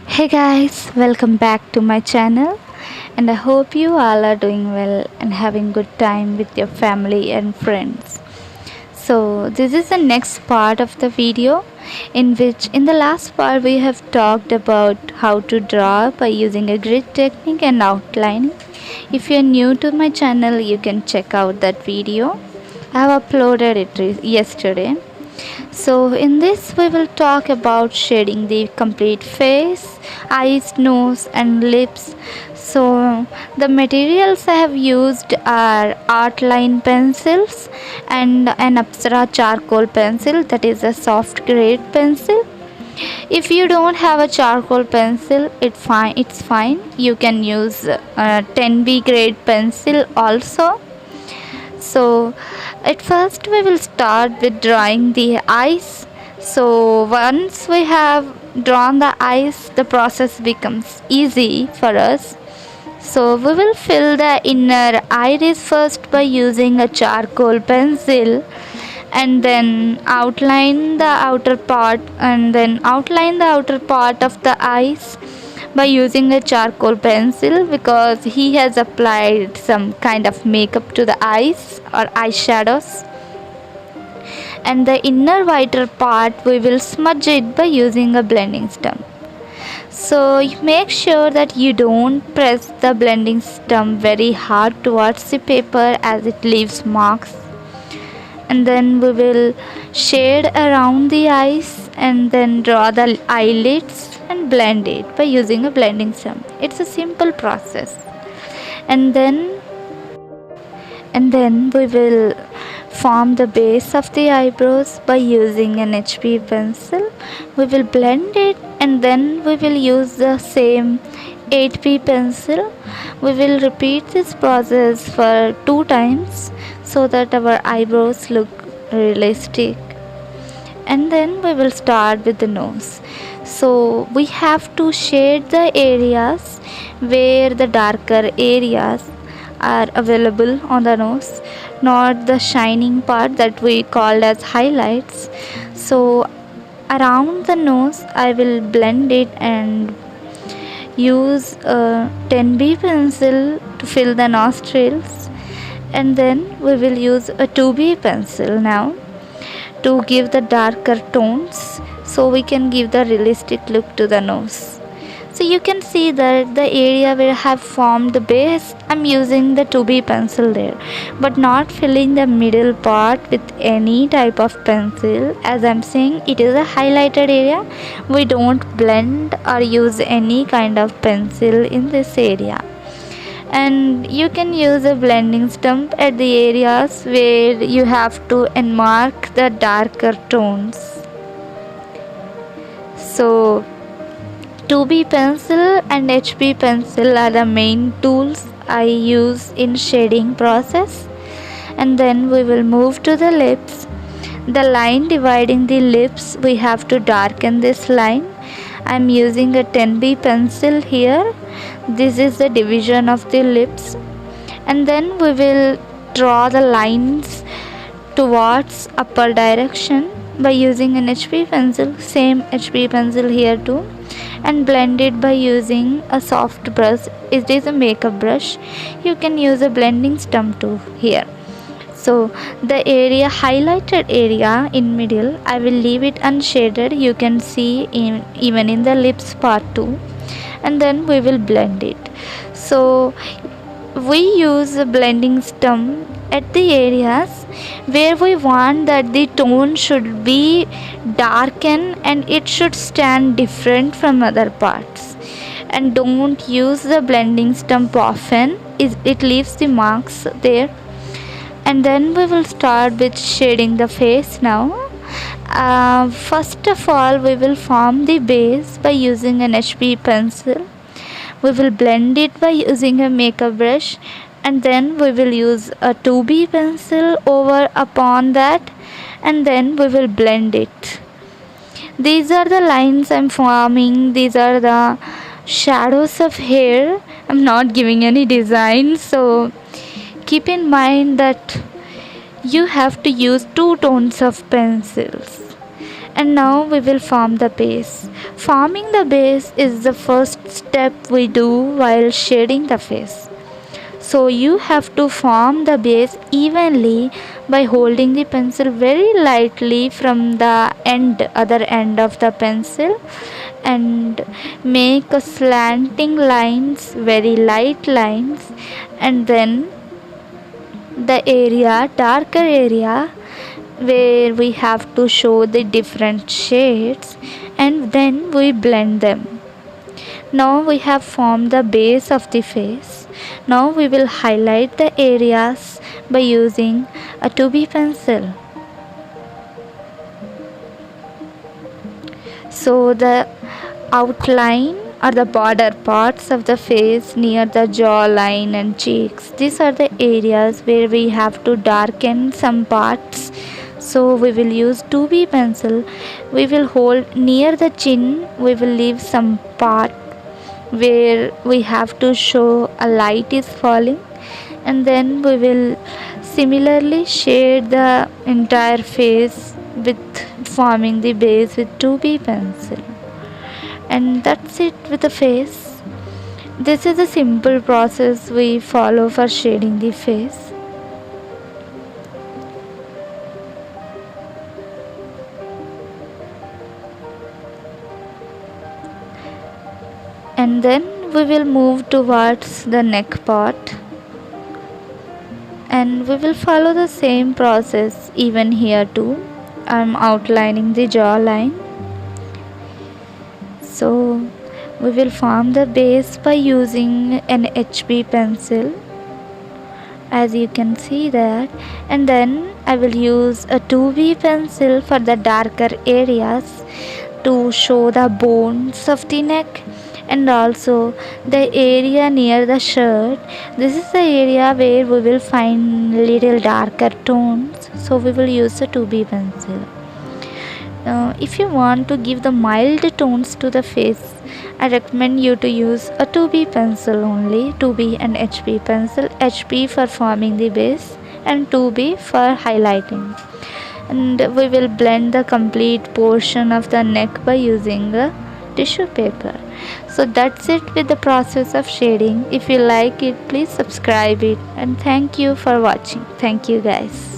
Hey guys, welcome back to my channel and I hope you all are doing well and having good time with your family and friends. So this is the next part of the video in which in the last part we have talked about how to draw by using a grid technique and outlining. If you are new to my channel, you can check out that video. I have uploaded it yesterday. So, in this, we will talk about shading the complete face, eyes, nose, and lips. So, the materials I have used are art line pencils and an Apsara charcoal pencil, that is a soft grade pencil. If you don't have a charcoal pencil, it's fine. You can use a 10B grade pencil also. So at first we will start with drawing the eyes. So once we have drawn the eyes, the process becomes easy for us. So we will fill the inner iris first by using a charcoal pencil and then outline the outer part of the eyes by using a charcoal pencil, because he has applied some kind of makeup to the eyes or eyeshadows. And the inner whiter part we will smudge it by using a blending stump. So you make sure that you don't press the blending stump very hard towards the paper, as it leaves marks. And then we will shade around the eyes and then draw the eyelids and blend it by using a blending stump. It's a simple process. And then we will form the base of the eyebrows by using an HB pencil. We will blend it and then we will use the same 8B pencil. We will repeat this process for 2 times so that our eyebrows look realistic. And then we will start with the nose. So we have to shade the areas where the darker areas are available on the nose, not the shining part that we call as highlights. So around the nose I will blend it and use a 10B pencil to fill the nostrils, and then we will use a 2B pencil now to give the darker tones, so we can give the realistic look to the nose. So you can see that the area where I have formed the base, I'm using the 2B pencil there, but not filling the middle part with any type of pencil. As I'm saying, it is a highlighted area. We don't blend or use any kind of pencil in this area. And you can use a blending stump at the areas where you have to enmark the darker tones. So 2B pencil and HB pencil are the main tools I use in shading process. And then we will move to the lips. The line dividing the lips, we have to darken this line. I'm using a 10B pencil here. This is the division of the lips. And then we will draw the lines towards upper direction by using an HB pencil, same HB pencil here too, and blend it by using a soft brush. It is a makeup brush. You can use a blending stump too here. So the area, highlighted area in middle, I will leave it unshaded. You can see even in the lips part too. And then we will blend it. So we use a blending stump at the areas where we want that the tone should be darken and it should stand different from other parts. And don't use the blending stump often, it leaves the marks there. And then we will start with shading the face now. First of all, we will form the base by using an HB pencil. We will blend it by using a makeup brush, and then we will use a 2B pencil over upon that, and then we will blend it. These are the lines I'm forming. These are the shadows of hair. I'm not giving any design, so keep in mind that you have to use 2 tones of pencils. And now we will form the base. Forming the base is the first step we do while shading the face. So you have to form the base evenly by holding the pencil very lightly from the other end of the pencil, and make a slanting lines, very light lines, and then the darker area where we have to show the different shades, and then we blend them. Now we have formed the base of the face. Now we will highlight the areas by using a 2B pencil. So the outline or the border parts of the face near the jawline and cheeks, these are the areas where we have to darken some parts. So we will use 2B pencil. We will hold near the chin. We will leave some part where we have to show a light is falling, and then we will similarly shade the entire face with forming the base with 2B pencil. And that's it with the face. This is a simple process we follow for shading the face. And then we will move towards the neck part, and we will follow the same process even here too. I'm outlining the jawline. So we will form the base by using an HB pencil, as you can see that, and then I will use a 2B pencil for the darker areas to show the bones of the neck, and also the area near the shirt. This is the area where we will find little darker tones, so we will use a 2B pencil. If you want to give the mild tones to the face, I recommend you to use a 2B pencil only, 2B and HB pencil, HB for forming the base and 2B for highlighting. And we will blend the complete portion of the neck by using a tissue paper. So that's it with the process of shading. If you like it, please subscribe it, and thank you for watching. Thank you guys.